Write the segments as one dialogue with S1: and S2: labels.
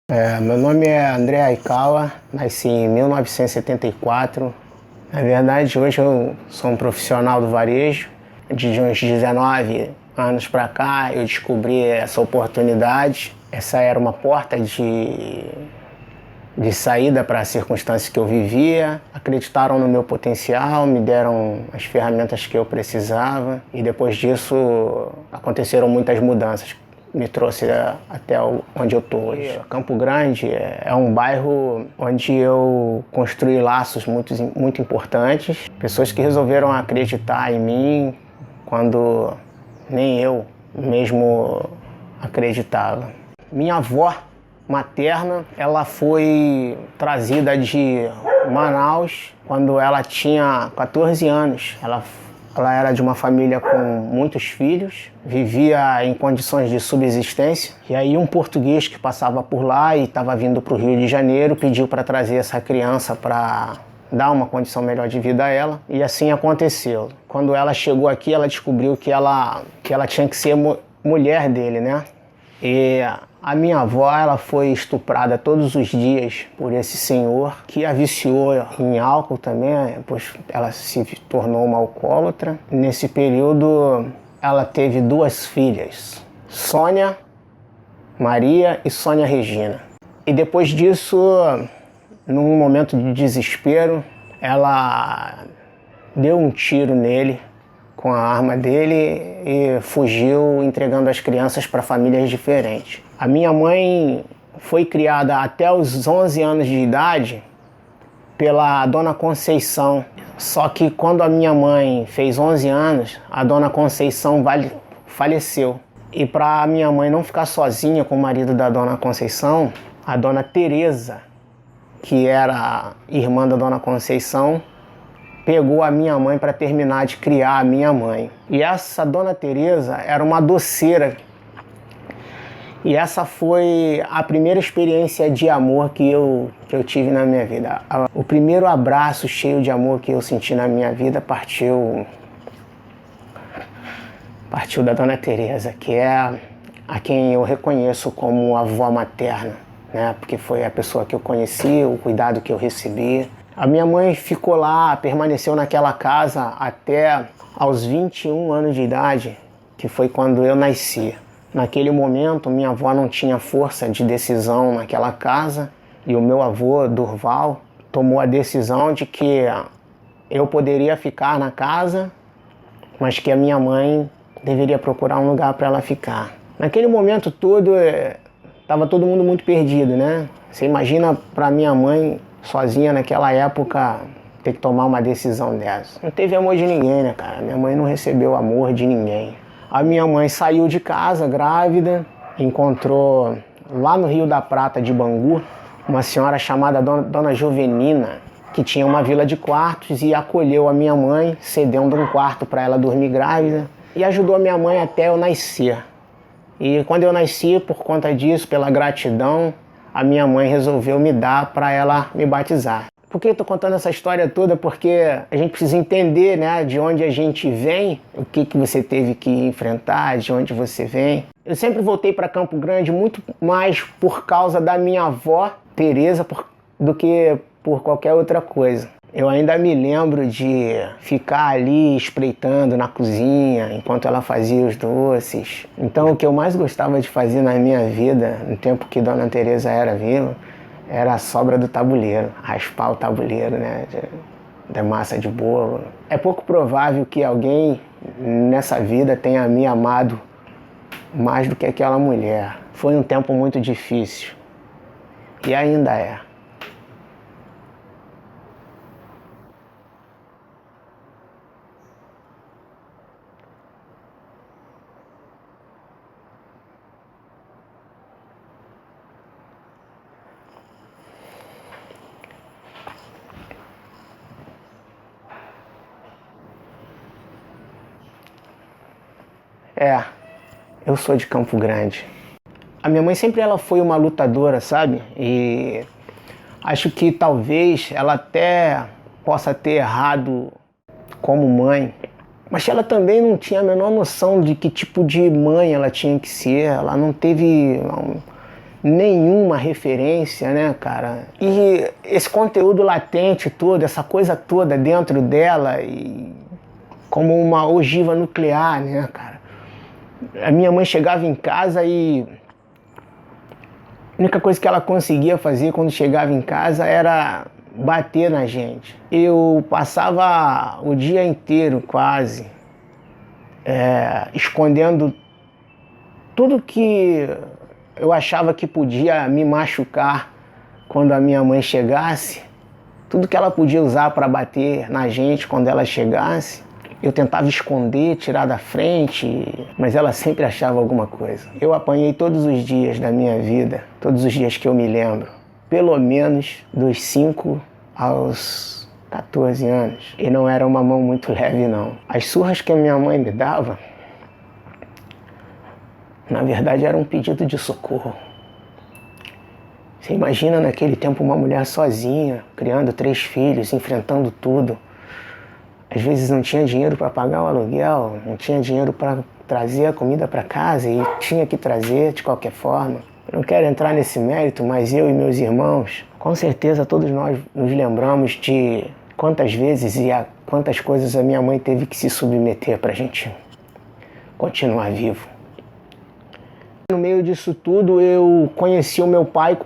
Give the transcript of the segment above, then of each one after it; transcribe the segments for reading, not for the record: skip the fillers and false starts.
S1: Meu nome é André Aikawa, nasci em 1974. Na verdade, hoje eu sou um profissional do varejo. De uns 19 anos para cá, eu descobri essa oportunidade. Essa era uma porta de saída para as circunstâncias que eu vivia. Acreditaram no meu potencial, me deram as ferramentas que eu precisava. E depois disso, aconteceram muitas mudanças. Me trouxe até onde eu estou hoje. Campo Grande é um bairro onde eu construí laços muito importantes. Pessoas que resolveram acreditar em mim quando nem eu mesmo acreditava. Minha avó materna, ela foi trazida de Manaus quando ela tinha 14 anos. Ela era de uma família com muitos filhos, vivia em condições de subsistência. E aí um português que passava por lá e estava vindo para o Rio de Janeiro pediu para trazer essa criança para dar uma condição melhor de vida a ela. E assim aconteceu. Quando ela chegou aqui, ela descobriu que ela tinha que ser mulher dele, né? E a minha avó, ela foi estuprada todos os dias por esse senhor, que a viciou em álcool também, pois ela se tornou uma alcoólatra. Nesse período, ela teve 2 filhas, Sônia Maria e Sônia Regina. E depois disso, num momento de desespero, ela deu um tiro nele com a arma dele e fugiu, entregando as crianças para famílias diferentes. A minha mãe foi criada até os 11 anos de idade pela Dona Conceição. Só que quando a minha mãe fez 11 anos, a Dona Conceição faleceu. E para a minha mãe não ficar sozinha com o marido da Dona Conceição, a Dona Teresa, que era irmã da Dona Conceição, pegou a minha mãe para terminar de criar a minha mãe. E essa Dona Teresa era uma doceira. E essa foi a primeira experiência de amor que eu tive na minha vida. O primeiro abraço cheio de amor que eu senti na minha vida partiu da Dona Teresa, que é a quem eu reconheço como avó materna, né? Porque foi a pessoa que eu conheci, o cuidado que eu recebi. A minha mãe ficou lá, permaneceu naquela casa até aos 21 anos de idade, que foi quando eu nasci. Naquele momento, minha avó não tinha força de decisão naquela casa e o meu avô, Durval, tomou a decisão de que eu poderia ficar na casa, mas que a minha mãe deveria procurar um lugar para ela ficar. Naquele momento todo, estava todo mundo muito perdido, né? Você imagina para minha mãe, sozinha naquela época, ter que tomar uma decisão dessa. Não teve amor de ninguém, né, cara? Minha mãe não recebeu amor de ninguém. A minha mãe saiu de casa grávida, encontrou lá no Rio da Prata de Bangu uma senhora chamada Dona Jovenina, que tinha uma vila de quartos e acolheu a minha mãe, cedendo um quarto para ela dormir grávida e ajudou a minha mãe até eu nascer. E quando eu nasci, por conta disso, pela gratidão, a minha mãe resolveu me dar para ela me batizar. Por que eu estou contando essa história toda? Porque a gente precisa entender, né, de onde a gente vem, o que você teve que enfrentar, de onde você vem. Eu sempre voltei para Campo Grande muito mais por causa da minha avó, Teresa, do que por qualquer outra coisa. Eu ainda me lembro de ficar ali espreitando na cozinha enquanto ela fazia os doces. Então o que eu mais gostava de fazer na minha vida, no tempo que Dona Teresa era viva, era a sobra do tabuleiro, raspar o tabuleiro, né, da massa de bolo. É pouco provável que alguém nessa vida tenha me amado mais do que aquela mulher. Foi um tempo muito difícil e ainda é. Eu sou de Campo Grande. A minha mãe sempre foi uma lutadora, sabe? E acho que talvez ela até possa ter errado como mãe, mas ela também não tinha a menor noção de que tipo de mãe ela tinha que ser. Ela não teve nenhuma referência, né, cara? E esse conteúdo latente todo, essa coisa toda dentro dela, e como uma ogiva nuclear, né, cara? A minha mãe chegava em casa e a única coisa que ela conseguia fazer quando chegava em casa era bater na gente. Eu passava o dia inteiro quase escondendo tudo que eu achava que podia me machucar quando a minha mãe chegasse, tudo que ela podia usar para bater na gente quando ela chegasse. Eu tentava esconder, tirar da frente, mas ela sempre achava alguma coisa. Eu apanhei todos os dias da minha vida, todos os dias que eu me lembro, pelo menos dos 5 aos 14 anos. E não era uma mão muito leve, não. As surras que a minha mãe me dava, na verdade, era um pedido de socorro. Você imagina naquele tempo uma mulher sozinha, criando 3 filhos, enfrentando tudo. Às vezes não tinha dinheiro para pagar o aluguel, não tinha dinheiro para trazer a comida para casa e tinha que trazer de qualquer forma. Eu não quero entrar nesse mérito, mas eu e meus irmãos, com certeza todos nós nos lembramos de quantas vezes e a quantas coisas a minha mãe teve que se submeter para a gente continuar vivo. No meio disso tudo, eu conheci o meu pai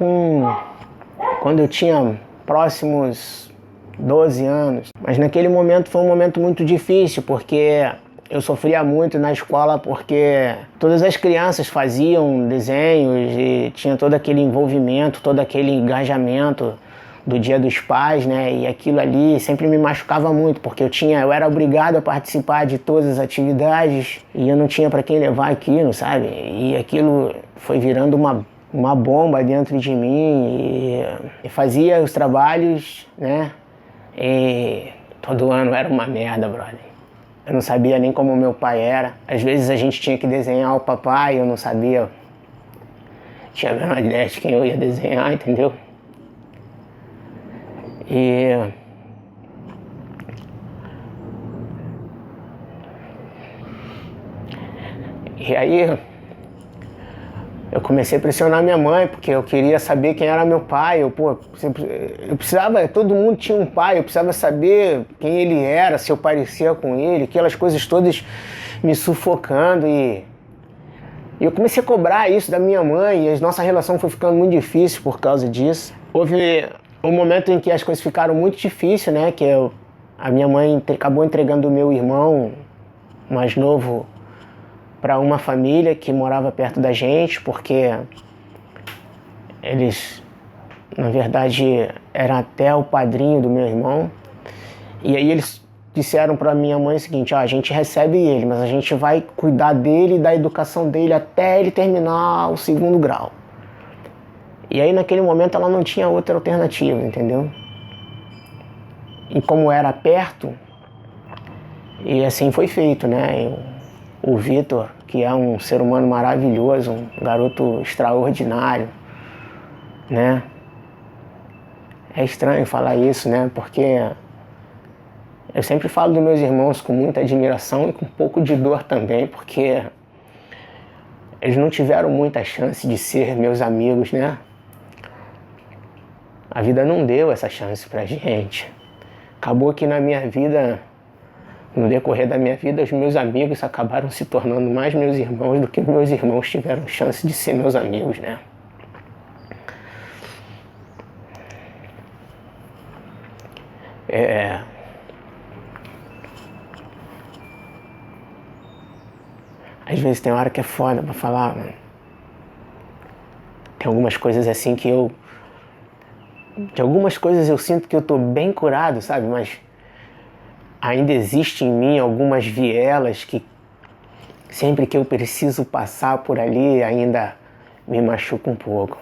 S1: quando eu tinha próximos 12 anos. Mas naquele momento foi um momento muito difícil, porque eu sofria muito na escola, porque todas as crianças faziam desenhos e tinha todo aquele envolvimento, todo aquele engajamento do Dia dos Pais, né? E aquilo ali sempre me machucava muito, porque eu era obrigado a participar de todas as atividades e eu não tinha para quem levar aquilo, sabe? E aquilo foi virando uma bomba dentro de mim e fazia os trabalhos, né? E todo ano era uma merda, brother. Eu não sabia nem como meu pai era. Às vezes a gente tinha que desenhar o papai, eu não sabia. Tinha a menor ideia de quem eu ia desenhar, entendeu? E aí eu comecei a pressionar minha mãe, porque eu queria saber quem era meu pai. Eu precisava, todo mundo tinha um pai, eu precisava saber quem ele era, se eu parecia com ele, aquelas coisas todas me sufocando. E eu comecei a cobrar isso da minha mãe, e a nossa relação foi ficando muito difícil por causa disso. Houve um momento em que as coisas ficaram muito difíceis, né? Que a minha mãe acabou entregando o meu irmão mais novo para uma família que morava perto da gente, porque eles, na verdade, eram até o padrinho do meu irmão. E aí eles disseram para minha mãe o seguinte: a gente recebe ele, mas a gente vai cuidar dele e da educação dele até ele terminar o 2º grau. E aí naquele momento ela não tinha outra alternativa, entendeu? E como era perto, e assim foi feito, né? O Vitor, que é um ser humano maravilhoso, um garoto extraordinário, né? É estranho falar isso, né? Porque eu sempre falo dos meus irmãos com muita admiração e com um pouco de dor também, porque eles não tiveram muita chance de ser meus amigos, né? A vida não deu essa chance pra gente. Acabou que na minha vida, no decorrer da minha vida, os meus amigos acabaram se tornando mais meus irmãos do que meus irmãos tiveram chance de ser meus amigos, né? Às vezes tem hora que é foda pra falar, mano. Tem algumas coisas assim que de algumas coisas eu sinto que eu tô bem curado, sabe? Mas ainda existe em mim algumas vielas que sempre que eu preciso passar por ali ainda me machuca um pouco.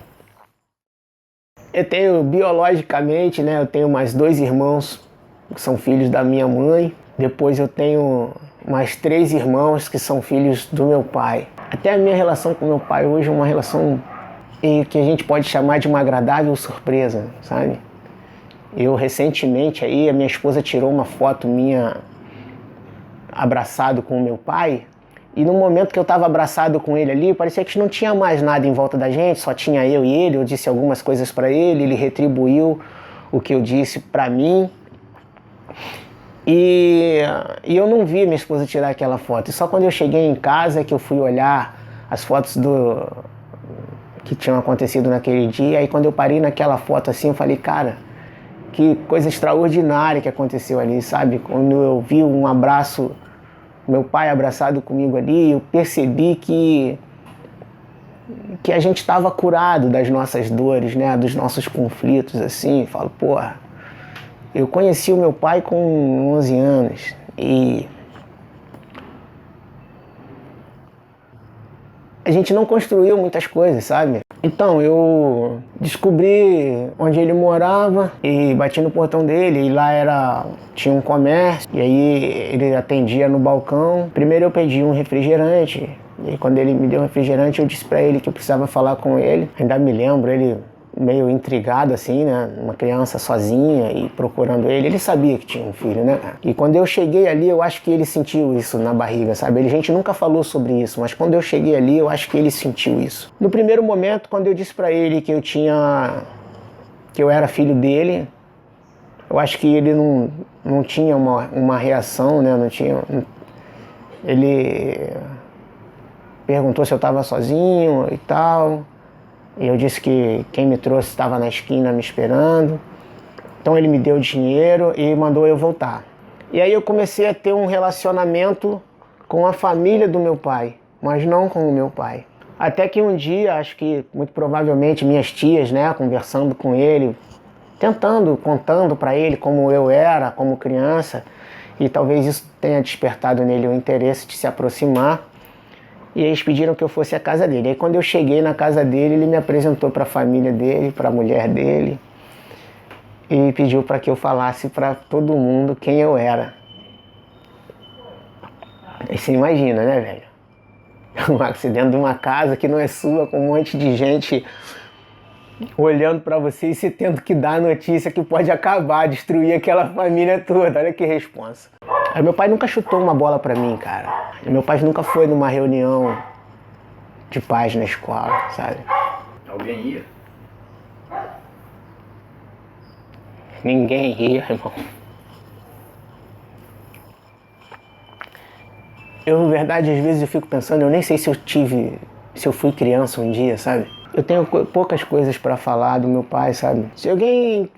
S1: Eu tenho biologicamente, né? Eu tenho mais 2 irmãos que são filhos da minha mãe. Depois eu tenho mais 3 irmãos que são filhos do meu pai. Até a minha relação com meu pai hoje é uma relação que a gente pode chamar de uma agradável surpresa, sabe? Eu recentemente aí, a minha esposa tirou uma foto minha abraçado com o meu pai E no momento que eu estava abraçado com ele ali, parecia que não tinha mais nada em volta da gente, só tinha eu e ele. Eu disse algumas coisas para ele, ele retribuiu o que eu disse para mim. E eu não vi minha esposa tirar aquela foto. E só quando eu cheguei em casa que eu fui olhar as fotos que tinham acontecido naquele dia. Aí quando eu parei naquela foto assim, eu falei, cara, que coisa extraordinária que aconteceu ali, sabe? Quando eu vi um abraço, meu pai abraçado comigo ali, eu percebi que a gente estava curado das nossas dores, né? Dos nossos conflitos, assim. Eu falo, porra, eu conheci o meu pai com 11 anos e a gente não construiu muitas coisas, sabe? Então eu descobri onde ele morava e bati no portão dele e lá tinha um comércio e aí ele atendia no balcão. Primeiro eu pedi um refrigerante e quando ele me deu um refrigerante eu disse pra ele que eu precisava falar com ele. Ainda me lembro, ele meio intrigado assim, né? Uma criança sozinha e procurando ele. Ele sabia que tinha um filho, né? E quando eu cheguei ali, eu acho que ele sentiu isso na barriga, sabe? A gente nunca falou sobre isso, mas quando eu cheguei ali, eu acho que ele sentiu isso. No primeiro momento, quando eu disse pra ele que eu era filho dele, eu acho que ele não tinha uma reação, né? Ele perguntou se eu estava sozinho e tal. E eu disse que quem me trouxe estava na esquina me esperando. Então ele me deu dinheiro e mandou eu voltar. E aí eu comecei a ter um relacionamento com a família do meu pai, mas não com o meu pai. Até que um dia, acho que muito provavelmente minhas tias, né, conversando com ele, contando para ele como eu era, como criança, e talvez isso tenha despertado nele o interesse de se aproximar. E eles pediram que eu fosse à casa dele. Aí quando eu cheguei na casa dele, ele me apresentou para a família dele, para a mulher dele. E pediu para que eu falasse para todo mundo quem eu era. Aí você imagina, né, velho? Um acidente de uma casa que não é sua, com um monte de gente olhando para você e você tendo que dar a notícia que pode acabar, destruir aquela família toda. Olha que responsa. Aí meu pai nunca chutou uma bola pra mim, cara. Meu pai nunca foi numa reunião de pais na escola, sabe?
S2: Alguém ia?
S1: Ninguém ia, irmão. Eu, na verdade, às vezes eu fico pensando, eu nem sei se eu fui criança um dia, sabe? Eu tenho poucas coisas pra falar do meu pai, sabe? Se alguém,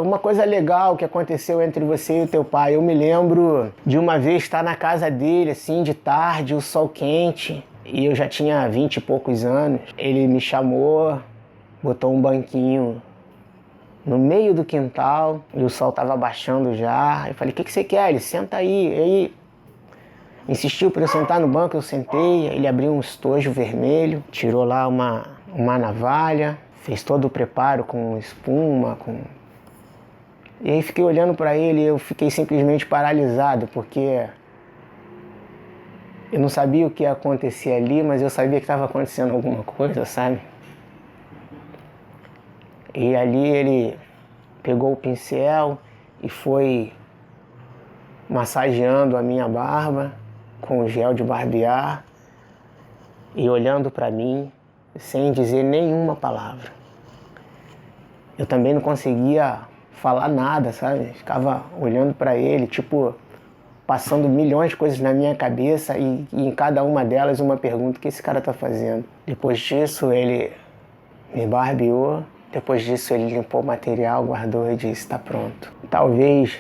S1: uma coisa legal que aconteceu entre você e teu pai, eu me lembro de uma vez estar na casa dele, assim, de tarde, o sol quente, e eu já tinha 20 e poucos anos. Ele me chamou, botou um banquinho no meio do quintal, e o sol tava baixando já. Eu falei, o que você quer? Ele, senta aí. E aí, insistiu para eu sentar no banco, eu sentei, ele abriu um estojo vermelho, tirou lá uma navalha, fez todo o preparo com espuma, E aí fiquei olhando para ele e eu fiquei simplesmente paralisado, porque eu não sabia o que ia acontecer ali, mas eu sabia que estava acontecendo alguma coisa, sabe? E ali ele pegou o pincel e foi massageando a minha barba com o gel de barbear e olhando para mim sem dizer nenhuma palavra. Eu também não conseguia falar nada, sabe? Ficava olhando para ele, tipo, passando milhões de coisas na minha cabeça e em cada uma delas uma pergunta: o que esse cara tá fazendo? Depois disso ele me barbeou, depois disso ele limpou o material, guardou e disse: tá pronto. Talvez,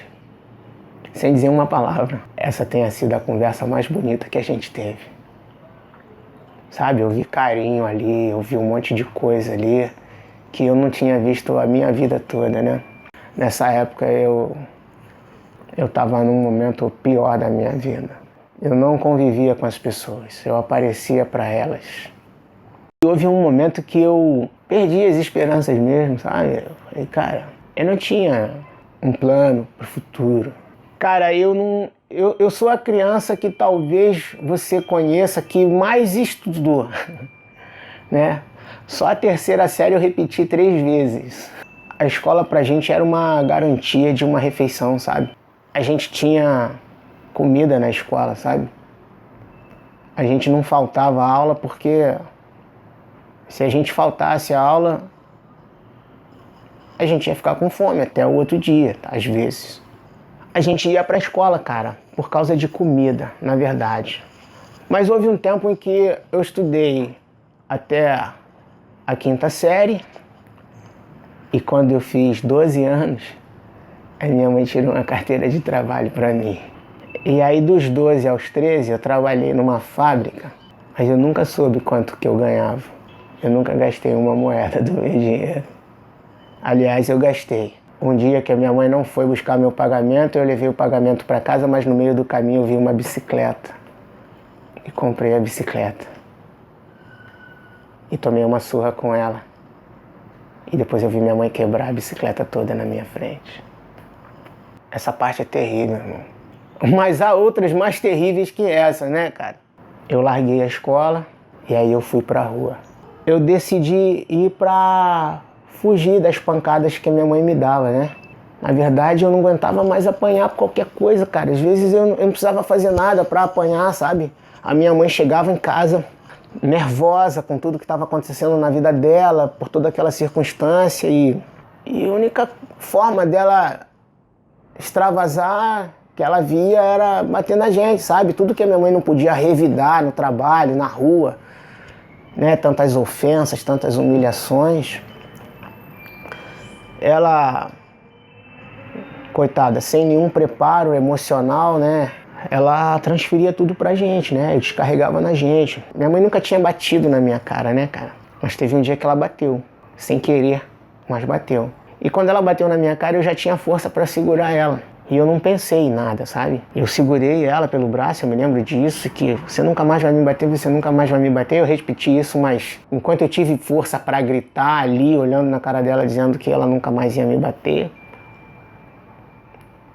S1: sem dizer uma palavra, essa tenha sido a conversa mais bonita que a gente teve. Sabe, eu vi carinho ali, eu vi um monte de coisa ali que eu não tinha visto a minha vida toda, né? Nessa época eu estava num momento pior da minha vida. Eu não convivia com as pessoas, eu aparecia para elas. E houve um momento que eu perdi as esperanças mesmo, sabe? Eu falei, cara, eu não tinha um plano para o futuro. Cara, eu sou a criança que talvez você conheça que mais estudou, né? Só a terceira série eu repeti 3 vezes. A escola pra gente era uma garantia de uma refeição, sabe? A gente tinha comida na escola, sabe? a gente não faltava aula porque se a gente faltasse a aula, a gente ia ficar com fome até o outro dia, às vezes. A gente ia para a escola, cara, por causa de comida, na verdade. Mas houve um tempo em que eu estudei até a 5ª série e quando eu fiz 12 anos, a minha mãe tirou uma carteira de trabalho para mim. E aí dos 12 aos 13 eu trabalhei numa fábrica, mas eu nunca soube quanto que eu ganhava. Eu nunca gastei uma moeda do meu dinheiro. Aliás, eu gastei. Um dia que a minha mãe não foi buscar meu pagamento, eu levei o pagamento para casa, mas no meio do caminho eu vi uma bicicleta. E comprei a bicicleta. E tomei uma surra com ela. E depois eu vi minha mãe quebrar a bicicleta toda na minha frente. Essa parte é terrível, irmão. Mas há outras mais terríveis que essa, né, cara? Eu larguei a escola e aí eu fui pra rua. Eu decidi ir pra fugir das pancadas que a minha mãe me dava, né? Na verdade, eu não aguentava mais apanhar por qualquer coisa, cara. Às vezes eu não precisava fazer nada pra apanhar, sabe? A minha mãe chegava em casa nervosa com tudo que estava acontecendo na vida dela, por toda aquela circunstância e a única forma dela extravasar que ela via era bater na gente, sabe? Tudo que a minha mãe não podia revidar no trabalho, na rua, né? Tantas ofensas, tantas humilhações. Ela, coitada, sem nenhum preparo emocional, né? Ela transferia tudo pra gente, né? Descarregava na gente. Minha mãe nunca tinha batido na minha cara, né, cara? Mas teve um dia que ela bateu, sem querer, mas bateu. E quando ela bateu na minha cara, eu já tinha força pra segurar ela. E eu não pensei em nada, sabe? Eu segurei ela pelo braço, eu me lembro disso, que você nunca mais vai me bater, você nunca mais vai me bater. Eu repeti isso, mas enquanto eu tive força pra gritar ali, olhando na cara dela, dizendo que ela nunca mais ia me bater,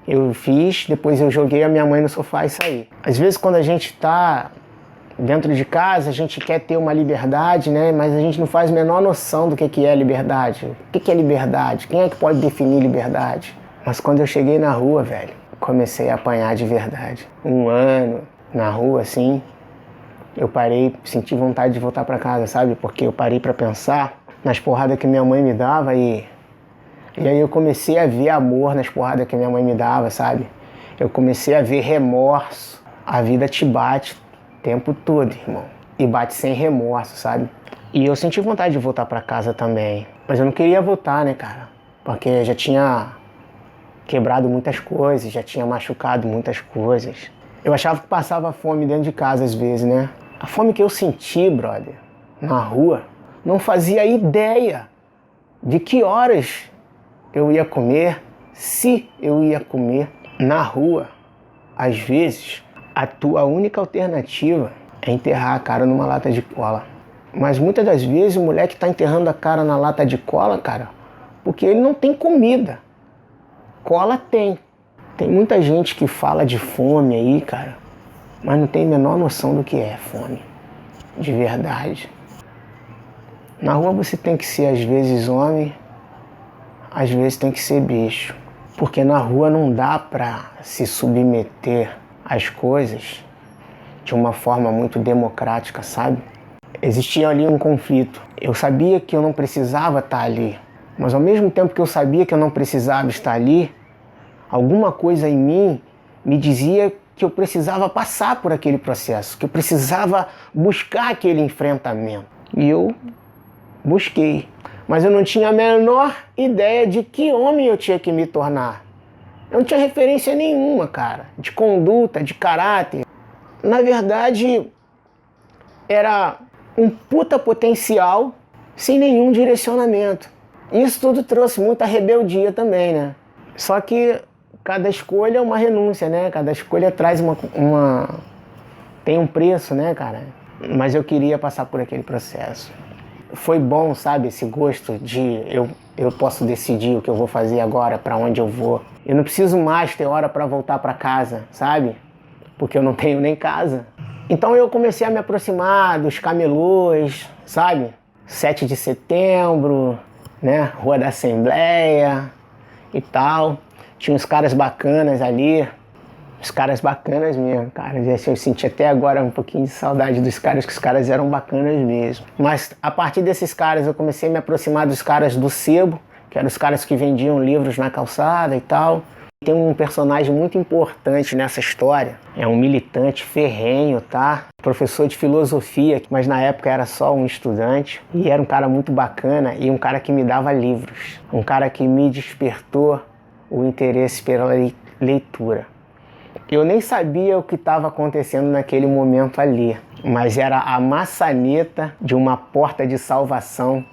S1: eu fiz, depois eu joguei a minha mãe no sofá e saí. Às vezes quando a gente tá dentro de casa, a gente quer ter uma liberdade, né? Mas a gente não faz a menor noção do que é liberdade. O que é liberdade? Quem é que pode definir liberdade? Mas quando eu cheguei na rua, velho, comecei a apanhar de verdade. 1 ano na rua, assim, eu parei, senti vontade de voltar pra casa, sabe? Porque eu parei pra pensar nas porradas que minha mãe me dava e aí eu comecei a ver amor nas porradas que minha mãe me dava, sabe? Eu comecei a ver remorso. A vida te bate o tempo todo, irmão. E bate sem remorso, sabe? E eu senti vontade de voltar pra casa também. Mas eu não queria voltar, né, cara? Porque já tinha quebrado muitas coisas, já tinha machucado muitas coisas. Eu achava que passava fome dentro de casa às vezes, né? A fome que eu senti, brother, na rua, não fazia ideia de que horas eu ia comer, se eu ia comer. Na rua, às vezes, a tua única alternativa é enterrar a cara numa lata de cola. Mas muitas das vezes o moleque tá enterrando a cara na lata de cola, cara, porque ele não tem comida. Cola tem. Tem muita gente que fala de fome aí, cara, mas não tem a menor noção do que é fome, de verdade. Na rua você tem que ser, às vezes, homem, às vezes tem que ser bicho. Porque na rua não dá pra se submeter às coisas de uma forma muito democrática, sabe? Existia ali um conflito. Eu sabia que eu não precisava estar ali, mas ao mesmo tempo que eu sabia que eu não precisava estar ali, alguma coisa em mim me dizia que eu precisava passar por aquele processo, que eu precisava buscar aquele enfrentamento. E eu busquei. Mas eu não tinha a menor ideia de que homem eu tinha que me tornar. Eu não tinha referência nenhuma, cara, de conduta, de caráter. Na verdade, era um puta potencial sem nenhum direcionamento. Isso tudo trouxe muita rebeldia também, né? Só que cada escolha é uma renúncia, né? Cada escolha traz tem um preço, né, cara? Mas eu queria passar por aquele processo. Foi bom, sabe, esse gosto de eu posso decidir o que eu vou fazer agora, para onde eu vou. Eu não preciso mais ter hora para voltar para casa, sabe? Porque eu não tenho nem casa. Então eu comecei a me aproximar dos camelôs, sabe? 7 de setembro, né? Rua da Assembleia e tal. Tinha uns caras bacanas ali Os caras bacanas mesmo, cara. Eu senti até agora um pouquinho de saudade dos caras, que os caras eram bacanas mesmo. Mas a partir desses caras eu comecei a me aproximar dos caras do sebo, que eram os caras que vendiam livros na calçada e tal. Tem um personagem muito importante nessa história. É um militante ferrenho, tá? Professor de filosofia, mas na época era só um estudante. E era um cara muito bacana e um cara que me dava livros. Um cara que me despertou o interesse pela leitura. Eu nem sabia o que estava acontecendo naquele momento ali, mas era a maçaneta de uma porta de salvação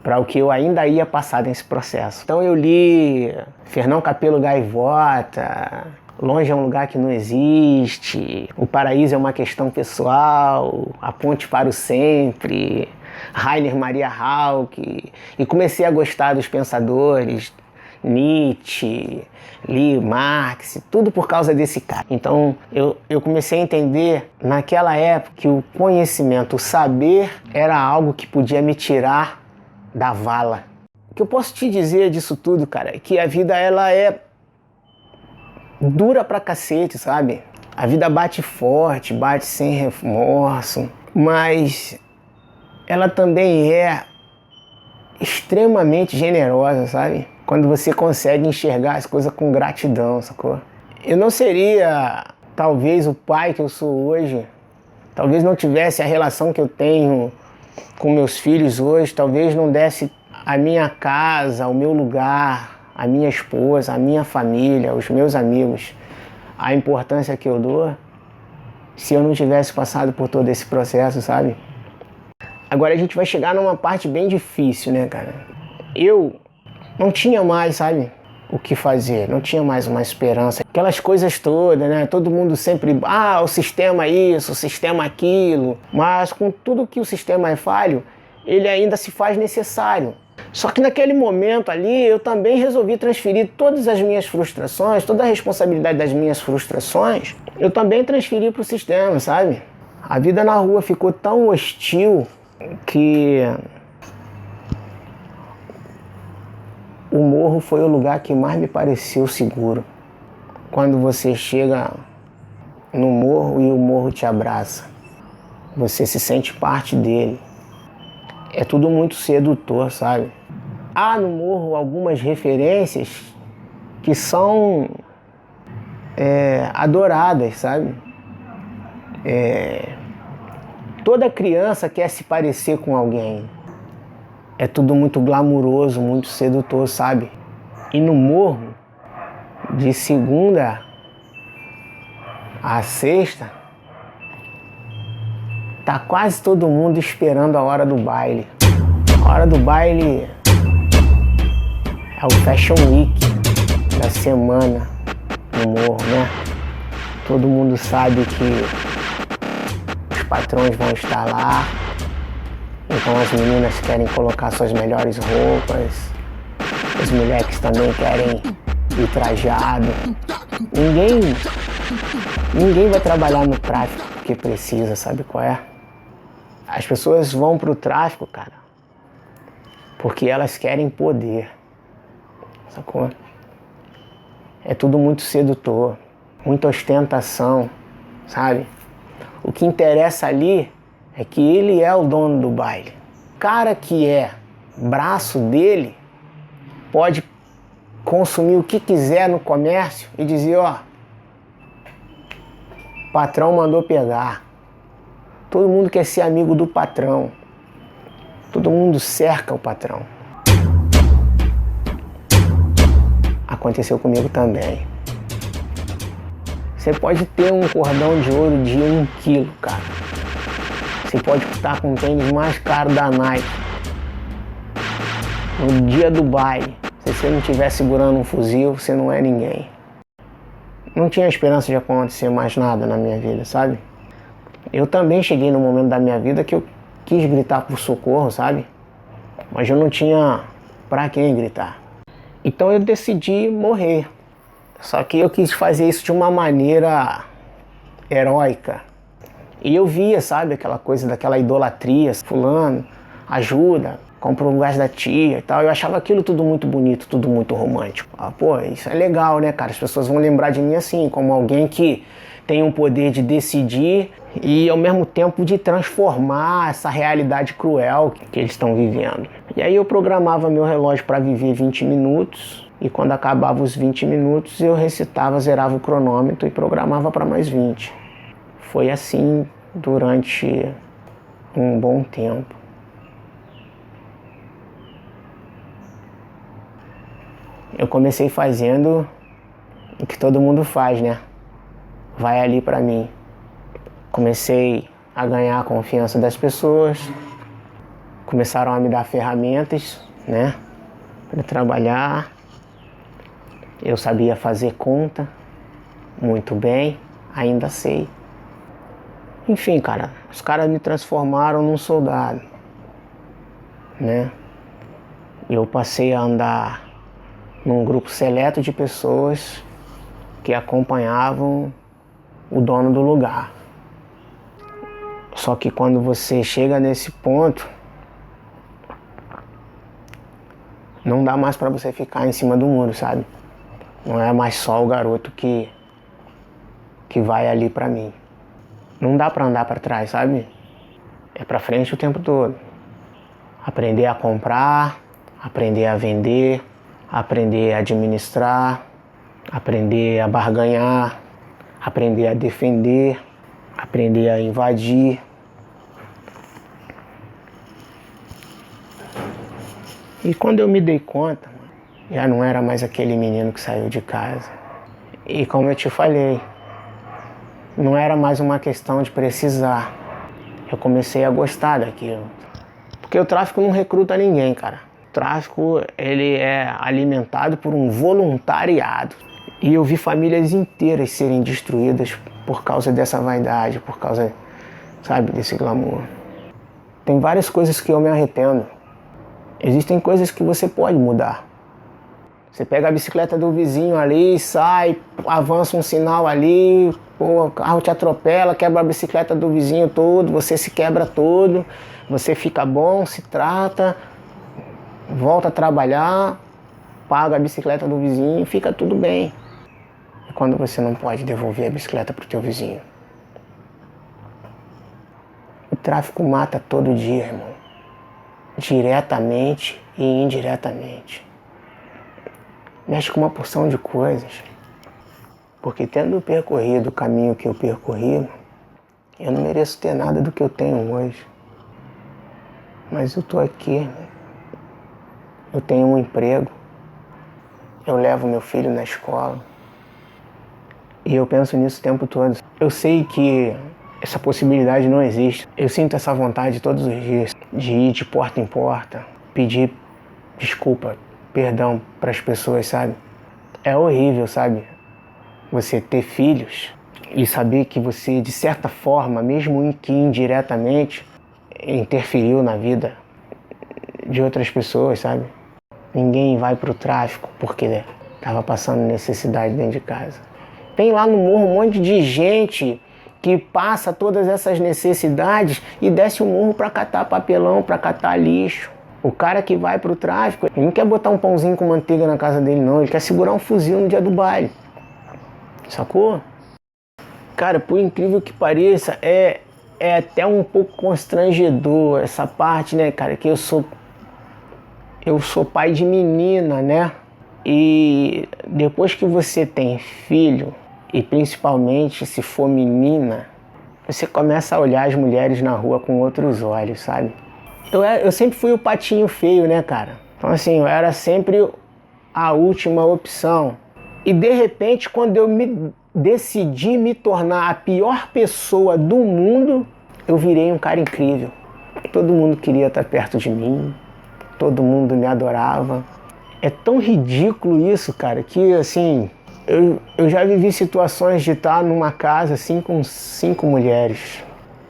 S1: para o que eu ainda ia passar nesse processo. Então eu li Fernão Capelo Gaivota, Longe é um Lugar que Não Existe, O Paraíso é uma Questão Pessoal, A Ponte para o Sempre, Rainer Maria Rilke, e comecei a gostar dos pensadores, Nietzsche, li Marx, tudo por causa desse cara. Então eu comecei a entender naquela época que o conhecimento, o saber, era algo que podia me tirar da vala. O que eu posso te dizer disso tudo, cara, é que a vida ela é dura pra cacete, sabe? A vida bate forte, bate sem remorso, mas ela também é extremamente generosa, sabe? Quando você consegue enxergar as coisas com gratidão, sacou? Eu não seria, talvez, o pai que eu sou hoje, talvez não tivesse a relação que eu tenho com meus filhos hoje, talvez não desse a minha casa, o meu lugar, a minha esposa, a minha família, os meus amigos, a importância que eu dou, se eu não tivesse passado por todo esse processo, sabe? Agora a gente vai chegar numa parte bem difícil, né, cara? Eu não tinha mais, sabe, o que fazer, não tinha mais uma esperança. Aquelas coisas todas, né, todo mundo sempre, o sistema isso, o sistema aquilo, mas com tudo que o sistema é falho, ele ainda se faz necessário. Só que naquele momento ali, eu também resolvi transferir todas as minhas frustrações, toda a responsabilidade das minhas frustrações, eu também transferi para o sistema, sabe? A vida na rua ficou tão hostil que o morro foi o lugar que mais me pareceu seguro. Quando você chega no morro e o morro te abraça, você se sente parte dele. É tudo muito sedutor, sabe? Há no morro algumas referências que são adoradas, sabe? Toda criança quer se parecer com alguém. É tudo muito glamuroso, muito sedutor, sabe? E no morro, de segunda a sexta, tá quase todo mundo esperando a hora do baile. A hora do baile é o Fashion Week da semana no morro, né? Todo mundo sabe que os patrões vão estar lá. Então as meninas querem colocar suas melhores roupas, os moleques também querem ir trajado. Ninguém vai trabalhar no tráfico porque precisa, sabe qual é? As pessoas vão pro tráfico, cara, porque elas querem poder, sacou? É tudo muito sedutor, muita ostentação, sabe? O que interessa ali é que ele é o dono do baile. O cara que é braço dele pode consumir o que quiser no comércio e dizer, ó, o patrão mandou pegar. Todo mundo quer ser amigo do patrão. Todo mundo cerca o patrão. Aconteceu comigo também. Você pode ter um cordão de ouro de 1 quilo, cara. Você pode estar com o tênis mais caro da Nike. No dia do baile, se você não estiver segurando um fuzil, você não é ninguém. Não tinha esperança de acontecer mais nada na minha vida, sabe? Eu também cheguei no momento da minha vida que eu quis gritar por socorro, sabe? Mas eu não tinha pra quem gritar. Então eu decidi morrer. Só que eu quis fazer isso de uma maneira heróica. E eu via, sabe, aquela coisa daquela idolatria, fulano, ajuda, compra o gás da tia e tal. Eu achava aquilo tudo muito bonito, tudo muito romântico. Pô, isso é legal, né, cara? As pessoas vão lembrar de mim assim, como alguém que tem um poder de decidir e ao mesmo tempo de transformar essa realidade cruel que eles estão vivendo. E aí eu programava meu relógio para viver 20 minutos e quando acabava os 20 minutos eu recitava, zerava o cronômetro e programava para mais 20. Foi assim durante um bom tempo. Eu comecei fazendo o que todo mundo faz, né? Vai ali pra mim. Comecei a ganhar a confiança das pessoas. Começaram a me dar ferramentas, né? Para trabalhar. Eu sabia fazer conta muito bem, ainda sei. Enfim, cara, os caras me transformaram num soldado, né? Eu passei a andar num grupo seleto de pessoas que acompanhavam o dono do lugar. Só que quando você chega nesse ponto, não dá mais pra você ficar em cima do muro, sabe? Não é mais só o garoto que vai ali pra mim. Não dá pra andar pra trás, sabe? É pra frente o tempo todo. Aprender a comprar, aprender a vender, aprender a administrar, aprender a barganhar, aprender a defender, aprender a invadir. E quando eu me dei conta, já não era mais aquele menino que saiu de casa. E como eu te falei, não era mais uma questão de precisar. Eu comecei a gostar daquilo. Porque o tráfico não recruta ninguém, cara. O tráfico, ele é alimentado por um voluntariado. E eu vi famílias inteiras serem destruídas por causa dessa vaidade, por causa, sabe, desse glamour. Tem várias coisas que eu me arrependo. Existem coisas que você pode mudar. Você pega a bicicleta do vizinho ali, sai, avança um sinal ali, pô, o carro te atropela, quebra a bicicleta do vizinho todo, você se quebra todo, você fica bom, se trata, volta a trabalhar, paga a bicicleta do vizinho, fica tudo bem. E quando você não pode devolver a bicicleta pro teu vizinho? O tráfico mata todo dia, irmão. Diretamente e indiretamente. Mexe com uma porção de coisas. Porque tendo percorrido o caminho que eu percorri, eu não mereço ter nada do que eu tenho hoje. Mas eu tô aqui. Eu tenho um emprego. Eu levo meu filho na escola. E eu penso nisso o tempo todo. Eu sei que essa possibilidade não existe. Eu sinto essa vontade todos os dias de ir de porta em porta, pedir desculpa, perdão para as pessoas, sabe? É horrível, sabe? Você ter filhos e saber que você, de certa forma, mesmo que indiretamente, interferiu na vida de outras pessoas, sabe? Ninguém vai pro tráfico porque estava passando necessidade dentro de casa. Tem lá no morro um monte de gente que passa todas essas necessidades e desce o morro para catar papelão, para catar lixo. O cara que vai pro tráfico, ele não quer botar um pãozinho com manteiga na casa dele não, ele quer segurar um fuzil no dia do baile. Sacou? Cara, por incrível que pareça, é até um pouco constrangedor essa parte, né, cara, que eu sou pai de menina, né? E depois que você tem filho, e principalmente se for menina, você começa a olhar as mulheres na rua com outros olhos, sabe? Eu sempre fui o patinho feio, né, cara? Então assim, eu era sempre a última opção. E de repente, quando eu decidi me tornar a pior pessoa do mundo, eu virei um cara incrível. Todo mundo queria estar perto de mim, todo mundo me adorava. É tão ridículo isso, cara, que assim, eu já vivi situações de estar numa casa assim com 5 mulheres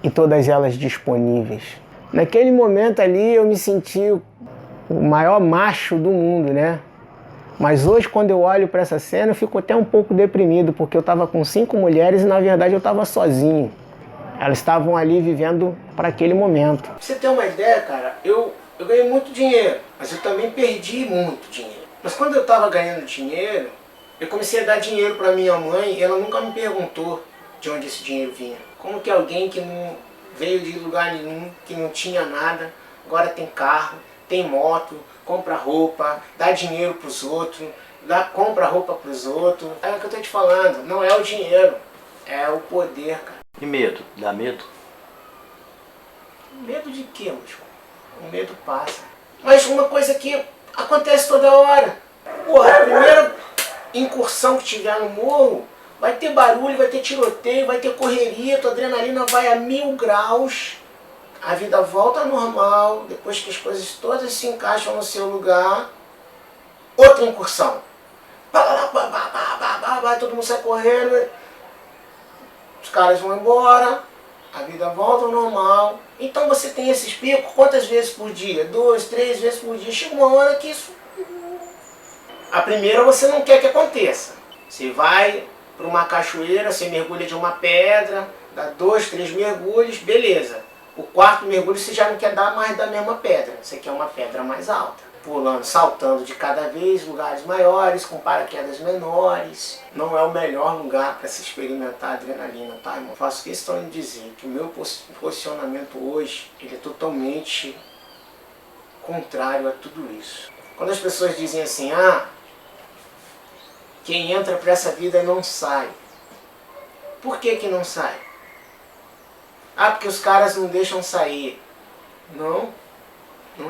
S1: e todas elas disponíveis. Naquele momento ali eu me senti o maior macho do mundo, né? Mas hoje, quando eu olho para essa cena, eu fico até um pouco deprimido, porque eu estava com 5 mulheres e na verdade eu estava sozinho. Elas estavam ali vivendo para aquele momento. Pra você ter uma ideia, cara, eu Eu ganhei muito dinheiro, mas eu também perdi muito dinheiro. Mas quando eu estava ganhando dinheiro, eu comecei a dar dinheiro para minha mãe e ela nunca me perguntou de onde esse dinheiro vinha. Como que alguém que não veio de lugar nenhum, que não tinha nada, agora tem carro, tem moto, compra roupa, dá dinheiro para os outros, compra roupa para os outros. É o que eu estou te falando, não é o dinheiro, é o poder, cara.
S2: E medo? Dá medo?
S1: Medo de quê, Musco? O medo passa. Mas uma coisa que acontece toda hora. Porra, a primeira incursão que tiver no morro, vai ter barulho, vai ter tiroteio, vai ter correria, tua adrenalina vai a 1000 graus. A vida volta ao normal, depois que as coisas todas se encaixam no seu lugar. Outra incursão. Todo mundo sai correndo, os caras vão embora, a vida volta ao normal. Então você tem esses picos quantas vezes por dia? 2, 3 vezes por dia. Chega uma hora que isso... A primeira você não quer que aconteça. Você vai para uma cachoeira, você mergulha de uma pedra, dá 2, 3 mergulhos, beleza. O quarto mergulho você já não quer dar mais da mesma pedra. Você quer uma pedra mais alta. Pulando, saltando de cada vez, lugares maiores, com paraquedas menores. Não é o melhor lugar para se experimentar adrenalina, tá, irmão? Faço questão de dizer que o meu posicionamento hoje, ele é totalmente contrário a tudo isso. Quando as pessoas dizem assim, quem entra para essa vida não sai. Por que que não sai? Porque os caras não deixam sair. Não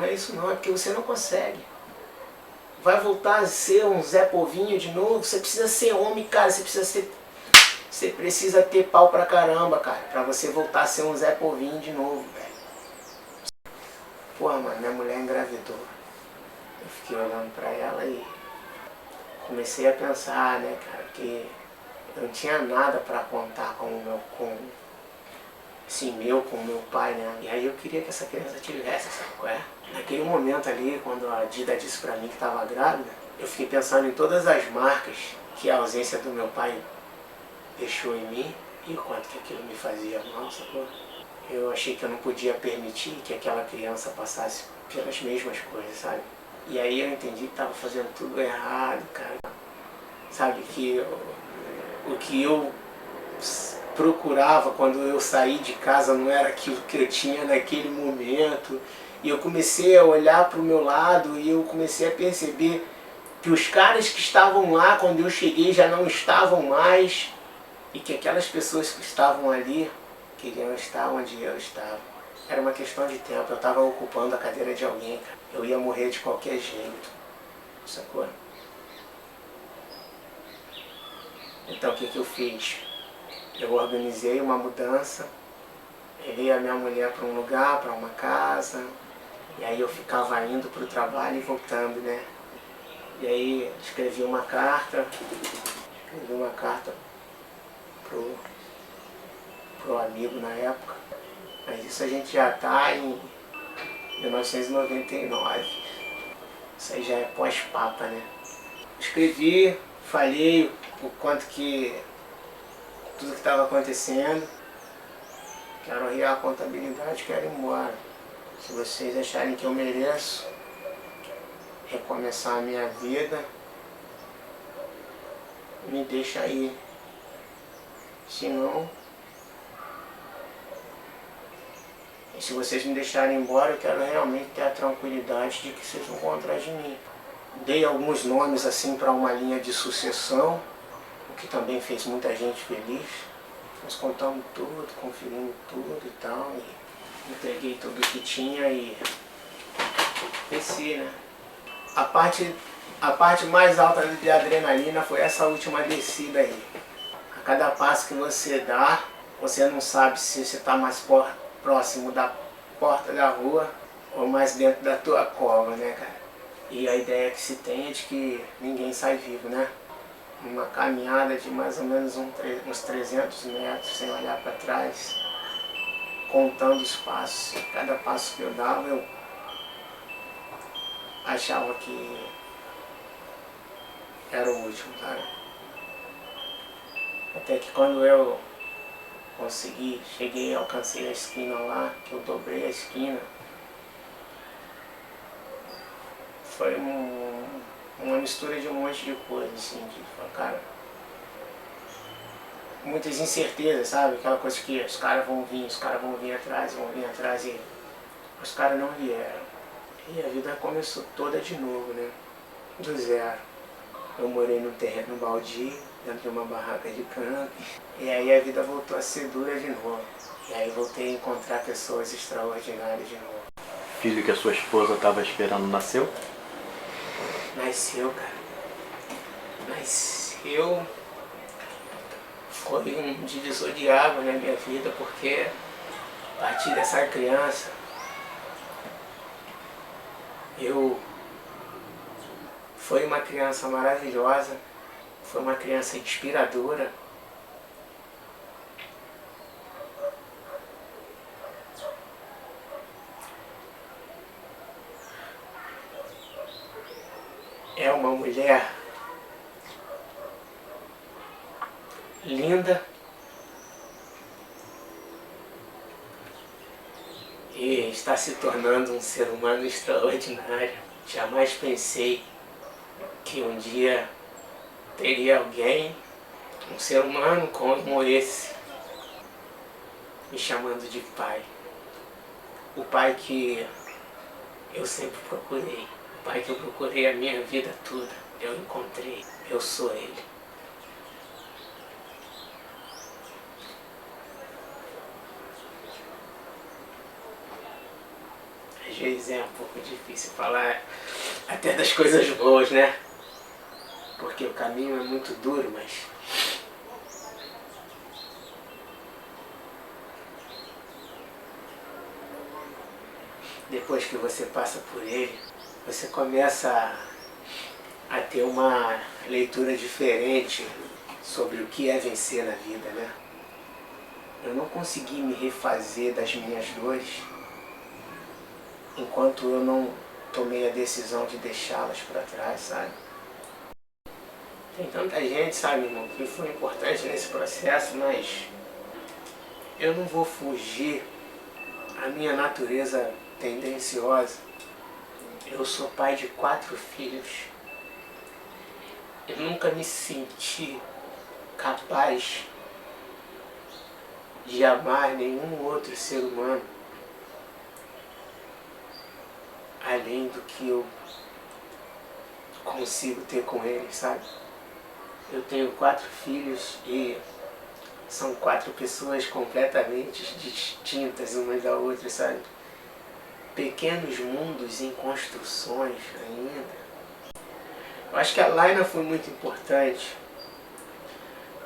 S1: é isso não, é porque você não consegue. Vai voltar a ser um Zé Povinho de novo, você precisa ser homem, cara, você precisa ter pau pra caramba, cara, pra você voltar a ser um Zé Povinho de novo, velho. Porra, mano, minha mulher engravidou. Eu fiquei olhando pra ela e comecei a pensar, né, cara, que eu não tinha nada pra contar com o meu pai, né? E aí eu queria que essa criança tivesse, sabe qual é? Naquele momento ali, quando a Dida disse pra mim que estava grávida, eu fiquei pensando em todas as marcas que a ausência do meu pai deixou em mim e o quanto que aquilo me fazia mal, sacou? Eu achei que eu não podia permitir que aquela criança passasse pelas mesmas coisas, sabe? E aí eu entendi que estava fazendo tudo errado, cara. Sabe, que o que eu procurava quando eu saí de casa não era aquilo que eu tinha naquele momento. E eu comecei a olhar para o meu lado e eu comecei a perceber que os caras que estavam lá quando eu cheguei já não estavam mais. E que aquelas pessoas que estavam ali queriam estar onde eu estava. Era uma questão de tempo, eu estava ocupando a cadeira de alguém, cara. Eu ia morrer de qualquer jeito, sacou? Então o que que eu fiz? Eu organizei uma mudança, levei a minha mulher para um lugar, para uma casa, e aí eu ficava indo para o trabalho e voltando, né? E aí escrevi uma carta pro amigo na época, mas isso a gente já está em 1999, isso aí já é pós-papa, né? Escrevi, falei o quanto que tudo que estava acontecendo, quero arriar a contabilidade, quero ir embora. Se vocês acharem que eu mereço recomeçar a minha vida, me deixa aí. Se não, e se vocês me deixarem embora, eu quero realmente ter a tranquilidade de que vocês não vão atrás de mim. Dei alguns nomes assim para uma linha de sucessão, o que também fez muita gente feliz. Nós contamos tudo, conferimos tudo e tal, e entreguei tudo que tinha e desci, né? A parte mais alta de adrenalina foi essa última descida aí. A cada passo que você dá, você não sabe se você está mais próximo da porta da rua ou mais dentro da tua cova, né, cara? E a ideia que se tem é de que ninguém sai vivo, né? Uma caminhada de mais ou menos uns 300 metros sem olhar para trás, contando os passos. Cada passo que eu dava, eu achava que era o último, sabe? Até que quando eu cheguei, alcancei a esquina lá, que eu dobrei a esquina, foi uma mistura de um monte de coisa, assim, cara, muitas incertezas, sabe? Aquela coisa que os caras vão vir atrás e os caras não vieram. E a vida começou toda de novo, né? Do zero. Eu morei num terreno baldio, dentro de uma barraca de camping. E aí a vida voltou a ser dura de novo. E aí voltei a encontrar pessoas extraordinárias de novo.
S2: O filho que a sua esposa estava esperando nasceu?
S1: Nasceu, cara. Nasceu. Foi um divisor de água na minha vida, porque a partir dessa criança, foi uma criança maravilhosa, foi uma criança inspiradora. É uma mulher linda e está se tornando um ser humano extraordinário. Jamais pensei que um dia teria alguém, um ser humano como esse, me chamando de pai. O pai que eu sempre procurei, o pai que eu procurei a minha vida toda, eu encontrei, eu sou ele. Às vezes é um pouco difícil falar até das coisas boas, né? Porque o caminho é muito duro, mas depois que você passa por ele, você começa a ter uma leitura diferente sobre o que é vencer na vida, né? Eu não consegui me refazer das minhas dores enquanto eu não tomei a decisão de deixá-las para trás, sabe? Tem tanta gente, sabe, irmão, que foi importante nesse processo, mas eu não vou fugir à minha natureza tendenciosa. Eu sou pai de 4 filhos. Eu nunca me senti capaz de amar nenhum outro ser humano além do que eu consigo ter com eles, sabe? Eu tenho 4 filhos e são 4 pessoas completamente distintas umas da outra, sabe? Pequenos mundos em construções ainda. Eu acho que a Laina foi muito importante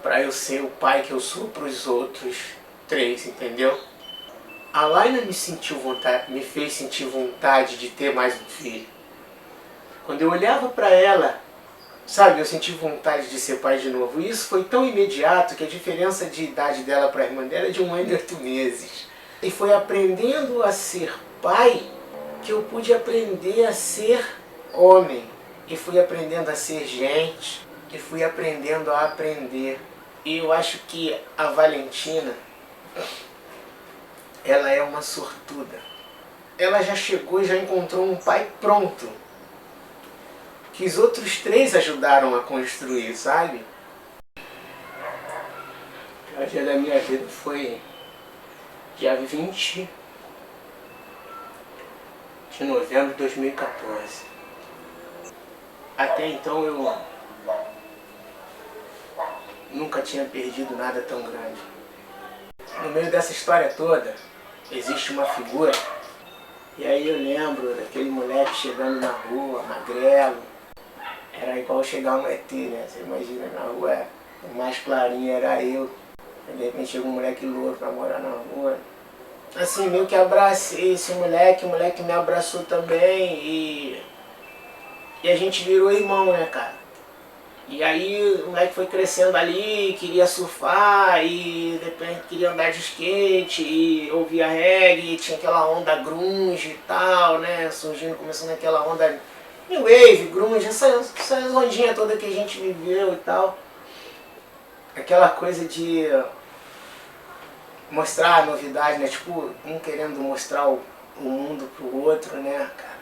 S1: para eu ser o pai que eu sou para os outros 3, entendeu? A Laina me fez sentir vontade de ter mais um filho. Quando eu olhava para ela, sabe, eu senti vontade de ser pai de novo. E isso foi tão imediato que a diferença de idade dela para a irmã dela é de 1 ano e 8 meses. E foi aprendendo a ser pai que eu pude aprender a ser homem. E fui aprendendo a ser gente. E fui aprendendo a aprender. E eu acho que a Valentina, ela é uma sortuda. Ela já chegou e já encontrou um pai pronto, que os outros 3 ajudaram a construir, sabe? O pior dia da minha vida foi dia 20 de novembro de 2014. Até então eu nunca tinha perdido nada tão grande. No meio dessa história toda, existe uma figura. E aí eu lembro daquele moleque chegando na rua, magrelo. Era igual chegar um ET, né? Você imagina, na rua, o mais clarinho era eu. E de repente chega um moleque louco pra morar na rua. Assim, meio que abracei esse moleque, o moleque me abraçou também e a gente virou irmão, né, cara? E aí o moleque foi crescendo ali, queria surfar e de repente queria andar de skate e ouvia reggae, tinha aquela onda grunge e tal, né? Surgindo, começando aquela onda new wave, grunge, essas ondinhas todas que a gente viveu e tal. Aquela coisa de mostrar a novidade, né? Tipo, um querendo mostrar o mundo pro outro, né, cara?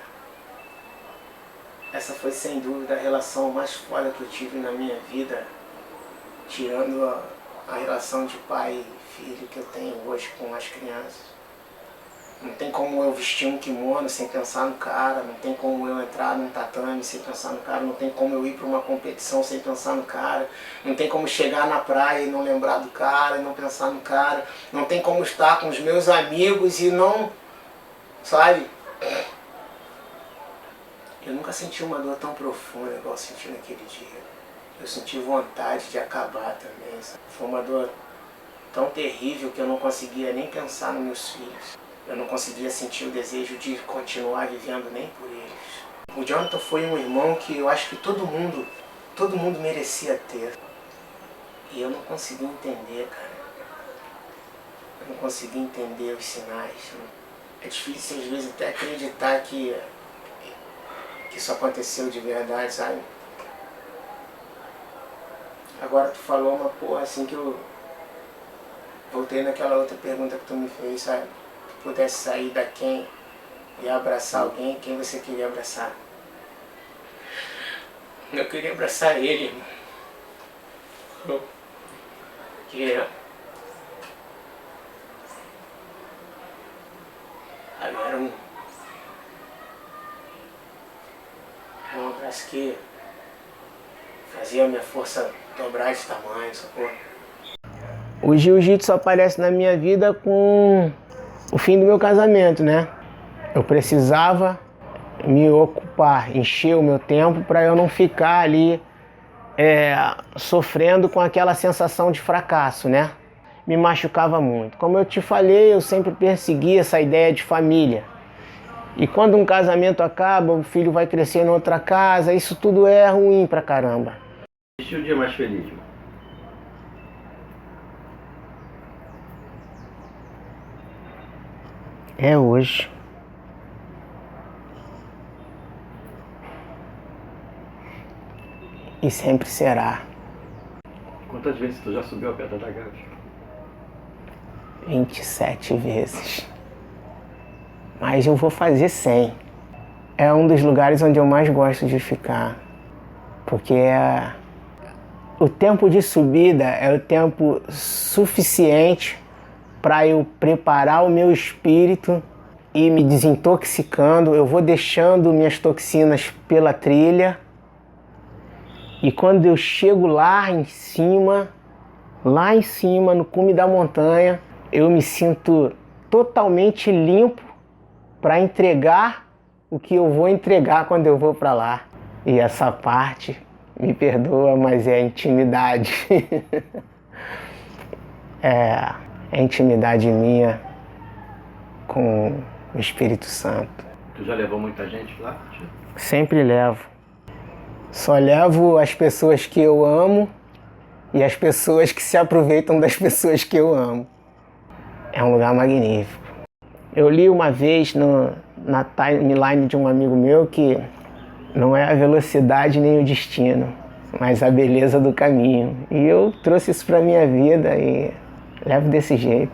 S1: Essa foi sem dúvida a relação mais foda que eu tive na minha vida, tirando a relação de pai e filho que eu tenho hoje com as crianças. Não tem como eu vestir um kimono sem pensar no cara, não tem como eu entrar num tatame sem pensar no cara, não tem como eu ir para uma competição sem pensar no cara, não tem como chegar na praia e não lembrar do cara, e não pensar no cara, não tem como estar com os meus amigos e não, sabe? Eu nunca senti uma dor tão profunda igual eu senti naquele dia. Eu senti vontade de acabar também, sabe? Foi uma dor tão terrível que eu não conseguia nem pensar nos meus filhos. Eu não conseguia sentir o desejo de continuar vivendo nem por eles. O Jonathan foi um irmão que eu acho que todo mundo merecia ter. E eu não consegui entender, cara. Eu não consegui entender os sinais. É difícil às vezes até acreditar que isso aconteceu de verdade, sabe? Agora tu falou uma porra assim que eu voltei naquela outra pergunta que tu me fez, sabe? Pudesse sair daqui e abraçar alguém, quem você queria abraçar? Eu queria abraçar ele, irmão. Que era um abraço que fazia a minha força dobrar de tamanho, sacou? O jiu-jitsu aparece na minha vida com o fim do meu casamento, né? Eu precisava me ocupar, encher o meu tempo para eu não ficar ali sofrendo com aquela sensação de fracasso, né? Me machucava muito. Como eu te falei, eu sempre persegui essa ideia de família. E quando um casamento acaba, o filho vai crescer em outra casa, isso tudo é ruim pra caramba.
S2: Existe o dia mais feliz, mano?
S1: É hoje. E sempre será.
S2: Quantas vezes tu já subiu a Pedra da Gávea?
S1: 27 vezes. Mas eu vou fazer 100. É um dos lugares onde eu mais gosto de ficar. Porque o tempo de subida é o tempo suficiente para eu preparar o meu espírito e me desintoxicando. Eu vou deixando minhas toxinas pela trilha. E quando eu chego lá em cima, no cume da montanha, eu me sinto totalmente limpo para entregar o que eu vou entregar quando eu vou para lá. E essa parte, me perdoa, mas é intimidade. É intimidade minha com o Espírito Santo.
S2: Tu já levou muita gente lá?
S1: Sempre levo. Só levo as pessoas que eu amo e as pessoas que se aproveitam das pessoas que eu amo. É um lugar magnífico. Eu li uma vez na timeline de um amigo meu que não é a velocidade nem o destino, mas a beleza do caminho. E eu trouxe isso pra minha vida e levo desse jeito.